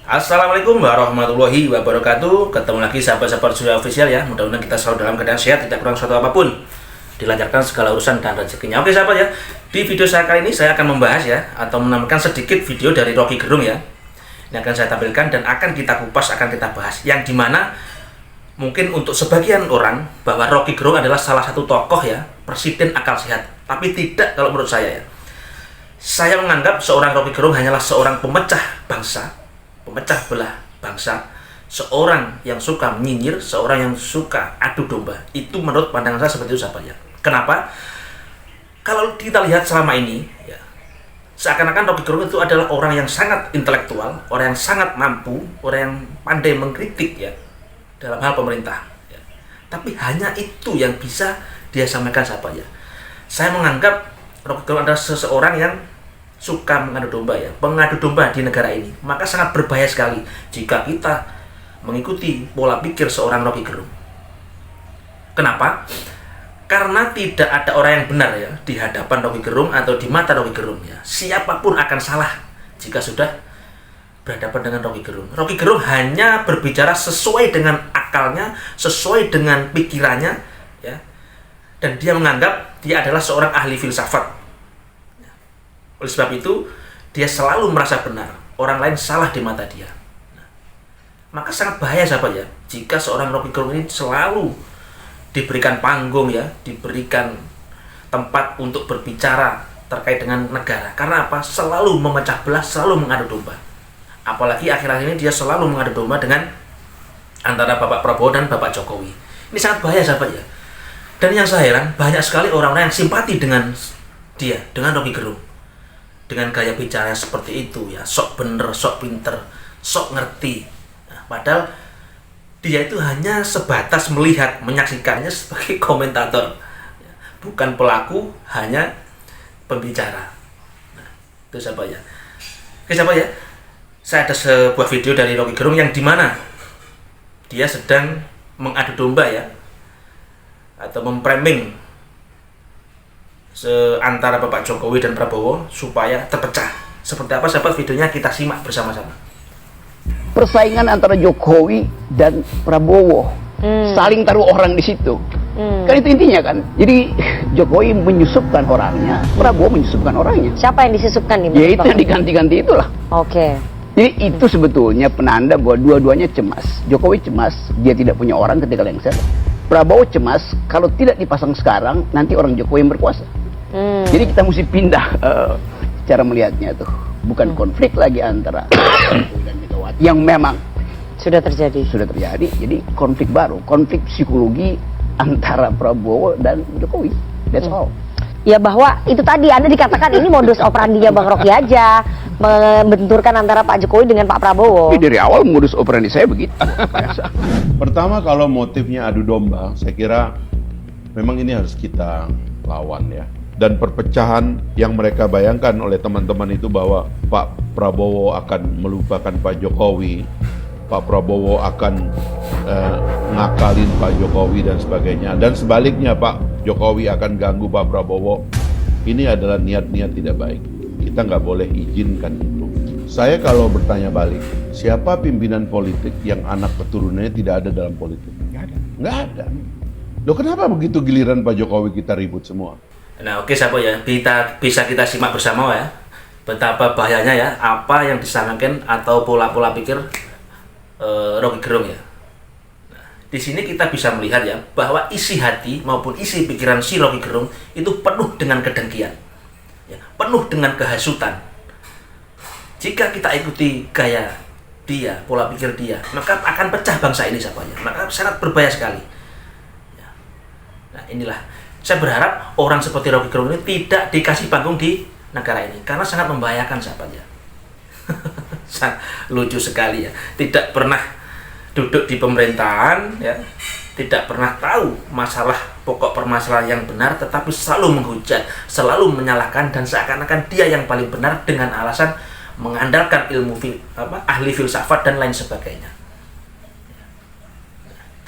Assalamualaikum warahmatullahi wabarakatuh. Ketemu lagi sahabat-sahabat Surya Official ya. Mudah-mudahan kita selalu dalam keadaan sehat, tidak kurang suatu apapun, dilancarkan segala urusan dan rezekinya. Oke sahabat ya, di video saya kali ini saya akan membahas ya, atau menambahkan sedikit video dari Rocky Gerung ya. Ini akan saya tampilkan dan akan kita kupas, akan kita bahas. Yang dimana mungkin untuk sebagian orang bahwa Rocky Gerung adalah salah satu tokoh ya, presiden akal sehat. Tapi tidak kalau menurut saya ya. Saya menganggap seorang Rocky Gerung hanyalah seorang pemecah bangsa, pemecah belah bangsa, seorang yang suka menyinyir, seorang yang suka adu domba. Itu menurut pandangan saya seperti itu sahabat ya. Kenapa? Kalau kita lihat selama ini ya, seakan-akan Rocky Gerung itu adalah orang yang sangat intelektual, orang yang sangat mampu, orang yang pandai mengkritik ya dalam hal pemerintah ya. Tapi hanya itu yang bisa dia sampaikan sahabat ya. Saya menganggap Rocky Gerung adalah seseorang yang suka mengadu domba ya, pengadu domba di negara ini. Maka sangat berbahaya sekali jika kita mengikuti pola pikir seorang Rocky Gerung. Kenapa? Karena tidak ada orang yang benar ya di hadapan Rocky Gerung atau di mata Rocky Gerung ya. Siapapun akan salah jika sudah berhadapan dengan Rocky Gerung. Rocky Gerung hanya berbicara sesuai dengan akalnya, sesuai dengan pikirannya ya. Dan dia menganggap dia adalah seorang ahli filsafat. Oleh sebab itu, dia selalu merasa benar, orang lain salah di mata dia. Maka sangat bahaya sahabat ya, jika seorang Rocky Gerung ini selalu diberikan panggung ya, diberikan tempat untuk berbicara terkait dengan negara. Karena apa? Selalu memecah belah, selalu mengadu domba. Apalagi akhir-akhir ini dia selalu mengadu domba dengan antara Bapak Prabowo dan Bapak Jokowi. Ini sangat bahaya sahabat ya. Dan yang saya heran, banyak sekali orang-orang yang simpati dengan dia, dengan Rocky Gerung. Dengan gaya bicara seperti itu ya, sok bener, sok pinter, sok ngerti. Nah, padahal dia itu hanya sebatas melihat, menyaksikannya sebagai komentator, bukan pelaku, hanya pembicara. Nah, itu siapa ya? Oke siapa ya? Saya ada sebuah video dari Rocky Gerung yang dimana dia sedang mengadu domba ya, atau memframing antara Bapak Jokowi dan Prabowo supaya terpecah. Seperti apa sahabat, videonya kita simak bersama-sama. Persaingan antara Jokowi dan Prabowo, saling taruh orang di situ. Kan itu intinya kan. Jadi Jokowi menyusupkan orangnya, Prabowo menyusupkan orangnya. Siapa yang disusupkan nih? Ya itu yang diganti-ganti itulah. Oke. Jadi itu sebetulnya penanda bahwa dua-duanya cemas. Jokowi cemas, dia tidak punya orang ketika lengser. Prabowo cemas, kalau tidak dipasang sekarang, nanti orang Jokowi yang berkuasa. Jadi kita mesti pindah cara melihatnya tuh. Bukan konflik lagi antara Jokowi dan Megawati yang memang sudah terjadi. Jadi konflik baru, konflik psikologi antara Prabowo dan Jokowi. That's all. Ya bahwa itu tadi Anda dikatakan ini modus operandinya Bang Rocky aja, membenturkan antara Pak Jokowi dengan Pak Prabowo. Tapi dari awal modus operandi saya begitu. Pertama, kalau motifnya adu domba, saya kira memang ini harus kita lawan ya. Dan perpecahan yang mereka bayangkan oleh teman-teman itu bahwa Pak Prabowo akan melupakan Pak Jokowi, Pak Prabowo akan ngakalin Pak Jokowi dan sebagainya. Dan sebaliknya Pak Jokowi akan ganggu Pak Prabowo. Ini adalah niat-niat tidak baik. Kita nggak boleh izinkan itu. Saya kalau bertanya balik, siapa pimpinan politik yang anak keturunannya tidak ada dalam politik? Nggak ada. Loh kenapa begitu giliran Pak Jokowi kita ribut semua? Nah oke sahabat ya, bisa kita simak bersama ya, betapa bahayanya ya apa yang disampaikan atau pola-pola pikir Rocky Gerung ya. Nah, di sini kita bisa melihat ya bahwa isi hati maupun isi pikiran si Rocky Gerung itu penuh dengan kedengkian, ya, penuh dengan kehasutan. Jika kita ikuti gaya dia, pola pikir dia, maka akan pecah bangsa ini sahabat ya. Maka sangat berbahaya sekali. Ya. Nah inilah. Saya berharap orang seperti Rocky Gerung ini tidak dikasih panggung di negara ini karena sangat membahayakan sahabatnya. Lucu sekali ya. Tidak pernah duduk di pemerintahan ya, tidak pernah tahu masalah pokok permasalahan yang benar, tetapi selalu menghujat, selalu menyalahkan dan seakan-akan dia yang paling benar dengan alasan mengandalkan ilmu ahli filsafat dan lain sebagainya.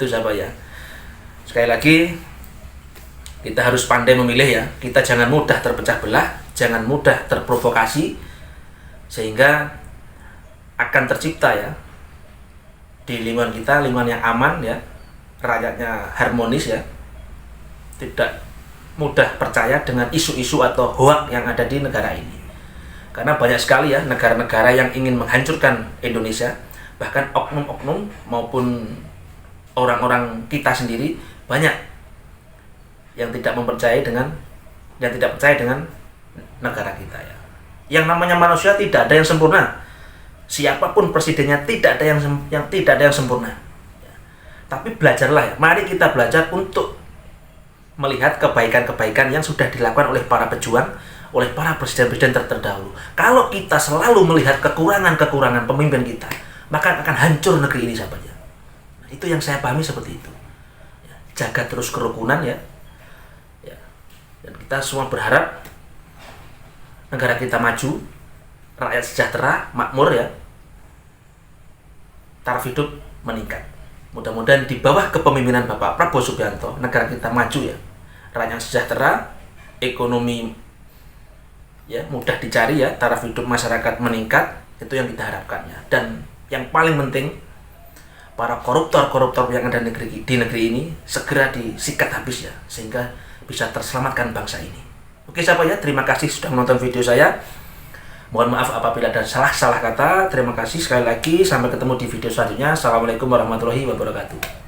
Itu sahabat ya. Sekali lagi kita harus pandai memilih ya. Kita jangan mudah terpecah belah, jangan mudah terprovokasi, sehingga akan tercipta ya di lingkungan kita, lingkungan yang aman ya, rakyatnya harmonis ya, tidak mudah percaya dengan isu-isu atau hoak yang ada di negara ini. Karena banyak sekali ya negara-negara yang ingin menghancurkan Indonesia, bahkan oknum-oknum maupun orang-orang kita sendiri banyak yang tidak percaya dengan negara kita ya. Yang namanya manusia tidak ada yang sempurna. Siapapun presidennya tidak ada yang sempurna. Ya. Tapi belajarlah ya. Mari kita belajar untuk melihat kebaikan-kebaikan yang sudah dilakukan oleh para pejuang, oleh para presiden-presiden terdahulu. Kalau kita selalu melihat kekurangan-kekurangan pemimpin kita, maka akan hancur negeri ini sahabatnya. Nah, itu yang saya pahami seperti itu. Ya, jaga terus kerukunan ya. Ya. Dan kita semua berharap negara kita maju, rakyat sejahtera, makmur ya, taraf hidup meningkat. Mudah-mudahan di bawah kepemimpinan Bapak Prabowo Subianto, negara kita maju ya, rakyat sejahtera, ekonomi ya mudah dicari ya, taraf hidup masyarakat meningkat, itu yang kita harapkan ya. Dan yang paling penting, para koruptor-koruptor yang ada di negeri ini segera disikat habis ya, sehingga bisa terselamatkan bangsa ini. Oke sahabat ya, terima kasih sudah menonton video saya. Mohon maaf apabila ada salah kata. Terima kasih sekali lagi. Sampai ketemu di video selanjutnya. Assalamualaikum warahmatullahi wabarakatuh.